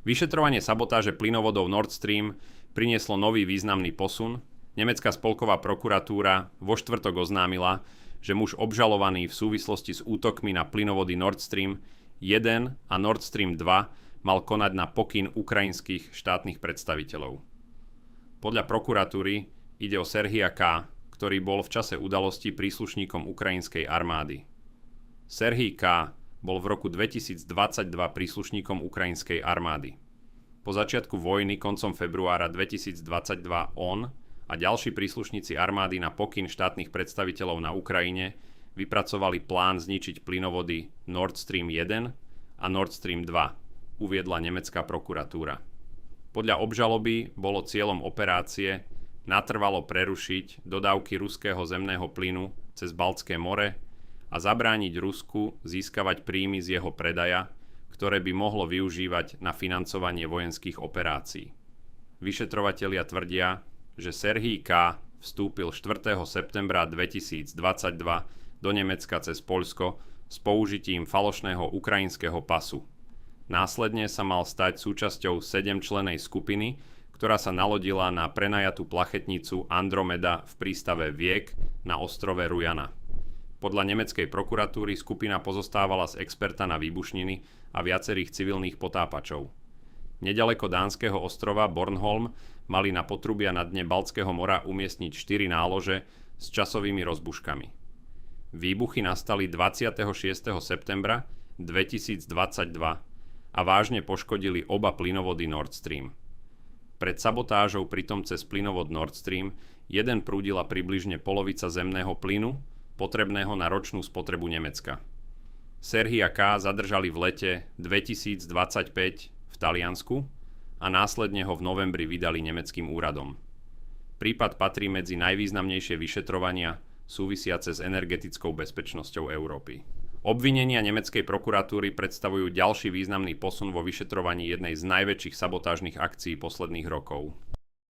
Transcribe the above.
Vyšetrovanie sabotáže plynovodov Nord Stream prinieslo nový významný posun. Nemecká spolková prokuratúra vo štvrtok oznámila, že muž obžalovaný v súvislosti s útokmi na plynovody Nord Stream 1 a Nord Stream 2 mal konať na pokyn ukrajinských štátnych predstaviteľov. Podľa prokuratúry ide o Serhija K., ktorý bol v čase udalosti príslušníkom ukrajinskej armády. Serhij K. bol v roku 2022 príslušníkom ukrajinskej armády. Po začiatku vojny koncom februára 2022 on a ďalší príslušníci armády na pokyn štátnych predstaviteľov na Ukrajine vypracovali plán zničiť plynovody Nord Stream 1 a Nord Stream 2, uviedla nemecká prokuratúra. Podľa obžaloby bolo cieľom operácie natrvalo prerušiť dodávky ruského zemného plynu cez Baltské more a zabrániť Rusku získavať príjmy z jeho predaja, ktoré by mohlo využívať na financovanie vojenských operácií. Vyšetrovatelia tvrdia, že Serhij K. vstúpil 4. septembra 2022 do Nemecka cez Poľsko s použitím falošného ukrajinského pasu. Následne sa mal stať súčasťou 7-člennej skupiny, ktorá sa nalodila na prenajatú plachetnicu Andromeda v prístave Viek na ostrove Rujana. Podľa nemeckej prokuratúry skupina pozostávala z experta na výbušniny a viacerých civilných potápačov. Neďaleko dánskeho ostrova Bornholm mali na potrubia na dne Baltského mora umiestniť 4 nálože s časovými rozbuškami. Výbuchy nastali 26. septembra 2022 a vážne poškodili oba plynovody Nord Stream. Pred sabotážou pritom cez plynovod Nord Stream 1 prúdila približne polovica zemného plynu, potrebného na ročnú spotrebu Nemecka. Serhija K. zadržali v lete 2025 v Taliansku a následne ho v novembri vydali nemeckým úradom. Prípad patrí medzi najvýznamnejšie vyšetrovania súvisiace s energetickou bezpečnosťou Európy. Obvinenia nemeckej prokuratúry predstavujú ďalší významný posun vo vyšetrovaní jednej z najväčších sabotážnych akcií posledných rokov.